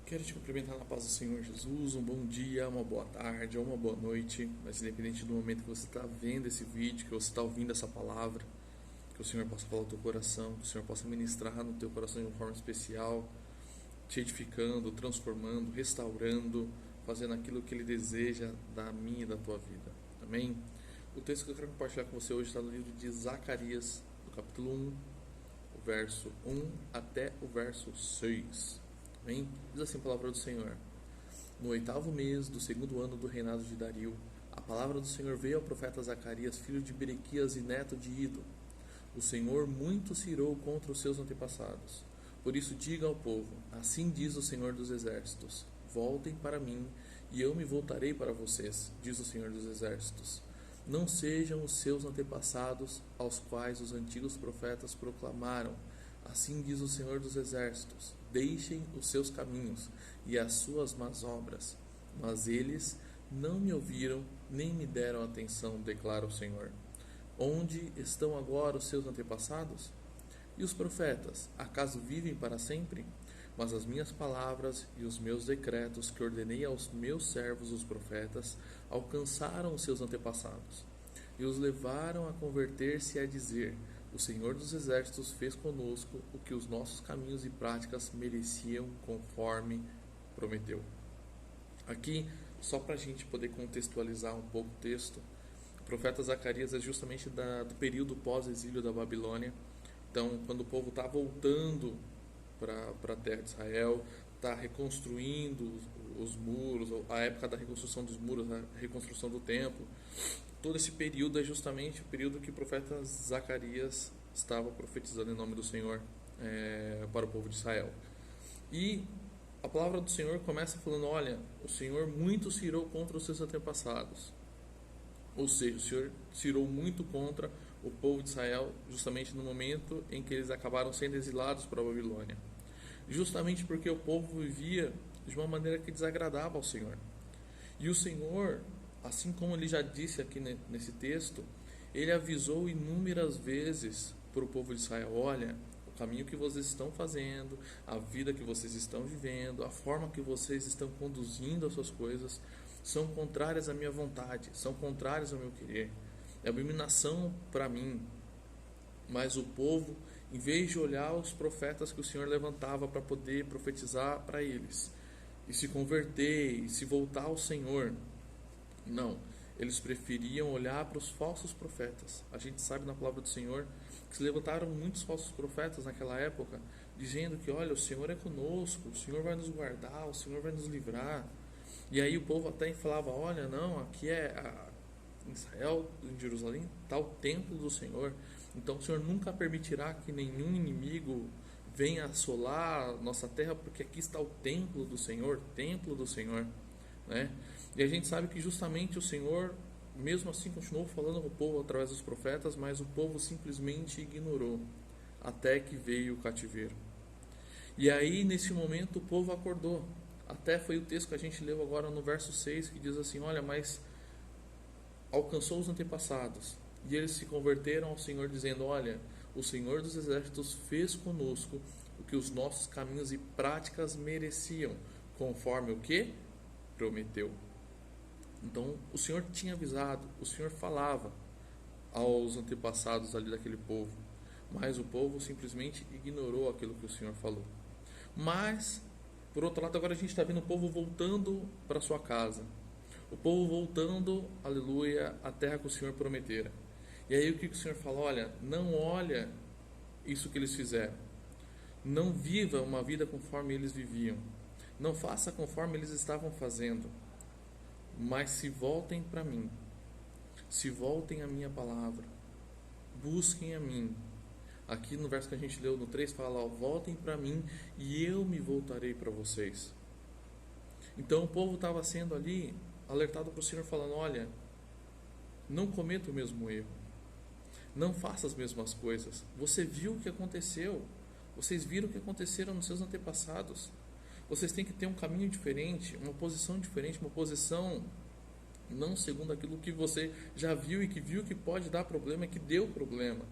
Quero te cumprimentar na paz do Senhor Jesus. Um bom dia, uma boa tarde ou uma boa noite. Mas independente do momento que você está vendo esse vídeo, que você está ouvindo essa palavra, que o Senhor possa falar ao teu coração, que o Senhor possa ministrar no teu coração de uma forma especial, te edificando, transformando, restaurando, fazendo aquilo que Ele deseja da minha e da tua vida. Amém? O texto que eu quero compartilhar com você hoje está no livro de Zacarias, do capítulo 1, o verso 1 até o verso 6. Amém? Diz assim a palavra do Senhor. No 8º mês do 2º ano do reinado de Dario, a palavra do Senhor veio ao profeta Zacarias, filho de Berequias e neto de Ido. O Senhor muito se irou contra os seus antepassados. Por isso diga ao povo, assim diz o Senhor dos Exércitos, voltem para mim, e eu me voltarei para vocês, diz o Senhor dos Exércitos. Não sejam os seus antepassados, aos quais os antigos profetas proclamaram, assim diz o Senhor dos Exércitos, deixem os seus caminhos e as suas más obras. Mas eles não me ouviram, nem me deram atenção, declara o Senhor. Onde estão agora os seus antepassados? E os profetas, acaso vivem para sempre? Mas as minhas palavras e os meus decretos que ordenei aos meus servos os profetas alcançaram os seus antepassados e os levaram a converter-se e a dizer: o Senhor dos Exércitos fez conosco o que os nossos caminhos e práticas mereciam, conforme prometeu. Aqui, só para a gente poder contextualizar um pouco o texto, o profeta Zacarias é justamente do período pós-exílio da Babilônia. Então, quando o povo está voltando para a terra de Israel, está reconstruindo os muros, a época da reconstrução dos muros, a reconstrução do templo, todo esse período é justamente o período que o profeta Zacarias estava profetizando em nome do Senhor para o povo de Israel. E a palavra do Senhor começa falando: olha, o Senhor muito se irou contra os seus antepassados. Ou seja, o Senhor se irou muito contra o povo de Israel, justamente no momento em que eles acabaram sendo exilados para a Babilônia. Justamente porque o povo vivia de uma maneira que desagradava ao Senhor. E o Senhor, assim como ele já disse aqui nesse texto, ele avisou inúmeras vezes para o povo de Israel: olha, o caminho que vocês estão fazendo, a vida que vocês estão vivendo, a forma que vocês estão conduzindo as suas coisas, são contrárias à minha vontade, são contrárias ao meu querer. É abominação para mim. Mas o povo, em vez de olhar os profetas que o Senhor levantava para poder profetizar para eles, e se converter, e se voltar ao Senhor, não, eles preferiam olhar para os falsos profetas. A gente sabe na palavra do Senhor que se levantaram muitos falsos profetas naquela época, dizendo que, olha, o Senhor é conosco, o Senhor vai nos guardar, o Senhor vai nos livrar. E aí o povo até falava: olha, não, aqui em Israel, em Jerusalém, está o templo do Senhor. Então o Senhor nunca permitirá que nenhum inimigo venha assolar nossa terra, porque aqui está o templo do Senhor, né? E a gente sabe que justamente o Senhor, mesmo assim, continuou falando com o povo através dos profetas, mas o povo simplesmente ignorou, até que veio o cativeiro. E aí, nesse momento, o povo acordou. Até foi o texto que a gente leu agora no verso 6, que diz assim: olha, mas alcançou os antepassados, e eles se converteram ao Senhor, dizendo: olha, o Senhor dos Exércitos fez conosco o que os nossos caminhos e práticas mereciam, conforme o que prometeu. Então o Senhor tinha avisado, o Senhor falava aos antepassados ali daquele povo, mas o povo simplesmente ignorou aquilo que o Senhor falou. Mas, por outro lado, agora a gente está vendo o povo voltando para sua casa, o povo voltando, aleluia, à terra que o Senhor prometera. E aí o que o Senhor fala? Olha, não olha isso que eles fizeram, não viva uma vida conforme eles viviam, não faça conforme eles estavam fazendo, mas se voltem para mim, se voltem à minha palavra, busquem a mim. Aqui no verso que a gente leu no 3 fala: ó, voltem para mim e eu me voltarei para vocês. Então o povo estava sendo ali alertado para o Senhor, falando: olha, não cometa o mesmo erro, não faça as mesmas coisas. Você viu o que aconteceu, vocês viram o que aconteceram nos seus antepassados. Vocês têm que ter um caminho diferente, uma posição diferente, uma posição não segundo aquilo que você já viu e que viu que pode dar problema e que deu problema.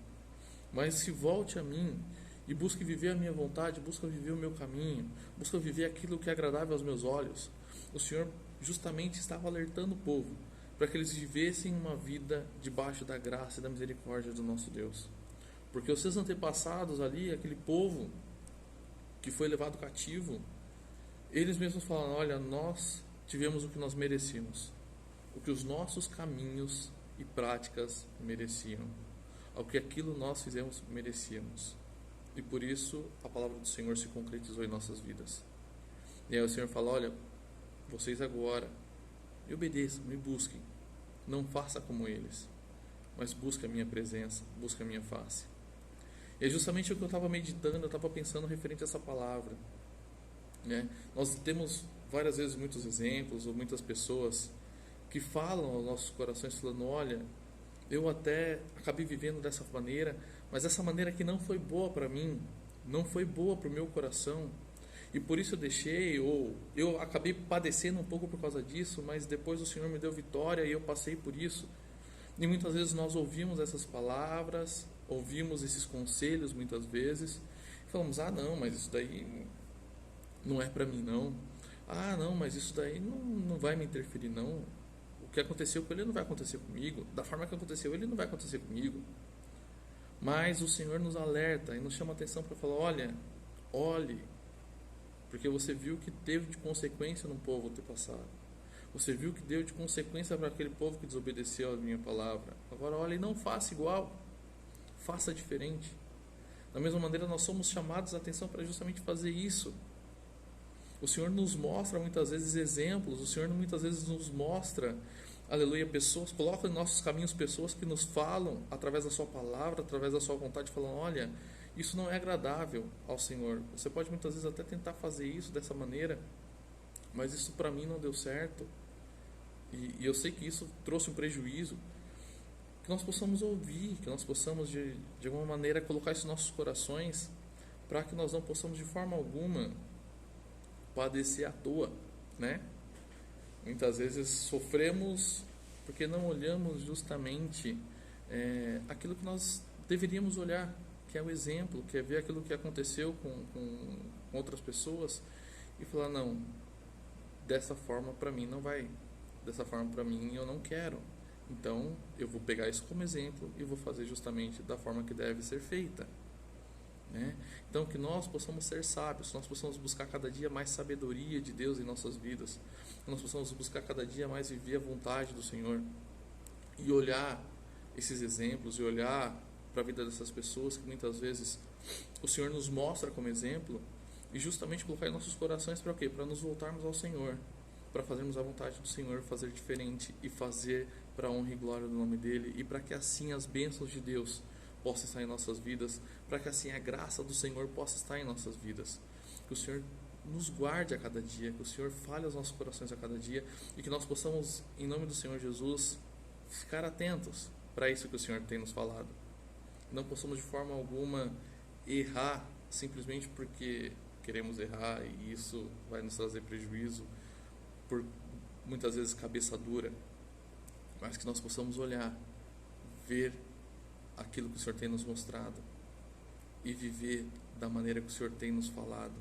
Mas se volte a mim e busque viver a minha vontade, busque viver o meu caminho, busque viver aquilo que é agradável aos meus olhos. O Senhor justamente estava alertando o povo para que eles vivessem uma vida debaixo da graça e da misericórdia do nosso Deus. Porque os seus antepassados ali, aquele povo que foi levado cativo, eles mesmos falam: olha, nós tivemos o que nós merecíamos, o que os nossos caminhos e práticas mereciam, ao que aquilo nós fizemos merecíamos. E por isso a palavra do Senhor se concretizou em nossas vidas. E aí o Senhor fala: olha, vocês agora me obedeçam, me busquem, não faça como eles, mas busque a minha presença, busque a minha face. E é justamente o que eu estava meditando, eu estava pensando referente a essa palavra, né? Nós temos várias vezes muitos exemplos, ou muitas pessoas que falam aos nossos corações, falando: olha, eu até acabei vivendo dessa maneira, mas essa maneira que não foi boa para mim, não foi boa para o meu coração, e por isso eu deixei, ou eu acabei padecendo um pouco por causa disso, mas depois o Senhor me deu vitória e eu passei por isso. E muitas vezes nós ouvimos essas palavras, ouvimos esses conselhos muitas vezes, e falamos: ah, não, mas isso daí não é para mim não. Ah, não, mas isso daí não vai me interferir não. O que aconteceu com ele não vai acontecer comigo. Da forma que aconteceu ele não vai acontecer comigo. Mas o Senhor nos alerta e nos chama a atenção para falar: olha, olhe, porque você viu que teve de consequência no povo ter passado. Você viu que deu de consequência para aquele povo que desobedeceu a minha palavra. Agora olhe e não faça igual. Faça diferente. Da mesma maneira, nós somos chamados a atenção para justamente fazer isso. O Senhor nos mostra muitas vezes exemplos, o Senhor muitas vezes nos mostra, aleluia, pessoas, coloca em nossos caminhos pessoas que nos falam através da sua palavra, através da sua vontade, falando: olha, isso não é agradável ao Senhor. Você pode muitas vezes até tentar fazer isso dessa maneira, mas isso para mim não deu certo. E eu sei que isso trouxe um prejuízo. Que nós possamos ouvir, que nós possamos de alguma maneira colocar isso em nossos corações, para que nós não possamos de forma alguma padecer à toa, né? Muitas vezes sofremos porque não olhamos justamente aquilo que nós deveríamos olhar, que é o exemplo, que é ver aquilo que aconteceu com outras pessoas e falar: não, dessa forma para mim não vai, dessa forma para mim eu não quero. Então eu vou pegar isso como exemplo e vou fazer justamente da forma que deve ser feita, né? Então que nós possamos ser sábios, nós possamos buscar cada dia mais sabedoria de Deus em nossas vidas, que nós possamos buscar cada dia mais viver a vontade do Senhor e olhar esses exemplos e olhar para a vida dessas pessoas que muitas vezes o Senhor nos mostra como exemplo e justamente colocar em nossos corações para o quê? Para nos voltarmos ao Senhor, para fazermos a vontade do Senhor, fazer diferente e fazer para a honra e glória do nome dEle, e para que assim as bênçãos de Deus possam estar em nossas vidas, para que assim a graça do Senhor possa estar em nossas vidas. Que o Senhor nos guarde a cada dia, que o Senhor fale aos nossos corações a cada dia, e que nós possamos, em nome do Senhor Jesus, ficar atentos para isso que o Senhor tem nos falado. Não possamos de forma alguma errar simplesmente porque queremos errar e isso vai nos trazer prejuízo, por muitas vezes cabeça dura, mas que nós possamos olhar, ver aquilo que o Senhor tem nos mostrado e viver da maneira que o Senhor tem nos falado,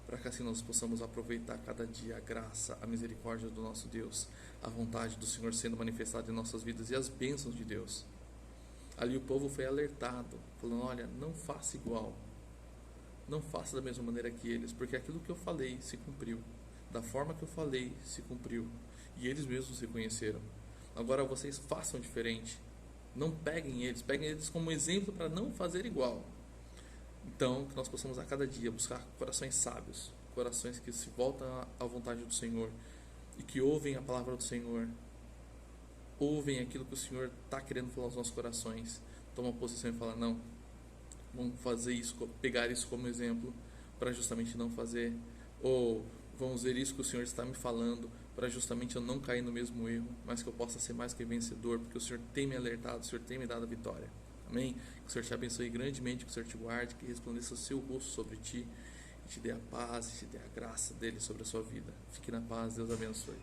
para que assim nós possamos aproveitar cada dia a graça, a misericórdia do nosso Deus, a vontade do Senhor sendo manifestada em nossas vidas e as bênçãos de Deus. Ali o povo foi alertado, falando: olha, não faça igual, não faça da mesma maneira que eles, porque aquilo que eu falei se cumpriu, da forma que eu falei se cumpriu, e eles mesmos reconheceram. Agora vocês façam diferente, não peguem eles como exemplo para não fazer igual. Então que nós possamos a cada dia buscar corações sábios, corações que se voltam à vontade do Senhor e que ouvem a palavra do Senhor, ouvem aquilo que o Senhor está querendo falar aos nossos corações, toma posição e fala: não, vamos fazer isso, pegar isso como exemplo para justamente não fazer, ou vamos ver isso que o Senhor está me falando para justamente eu não cair no mesmo erro, mas que eu possa ser mais que vencedor, porque o Senhor tem me alertado, o Senhor tem me dado a vitória. Amém? Que o Senhor te abençoe grandemente, que o Senhor te guarde, que resplandeça o seu rosto sobre ti e te dê a paz, e te dê a graça dele sobre a sua vida. Fique na paz, Deus abençoe.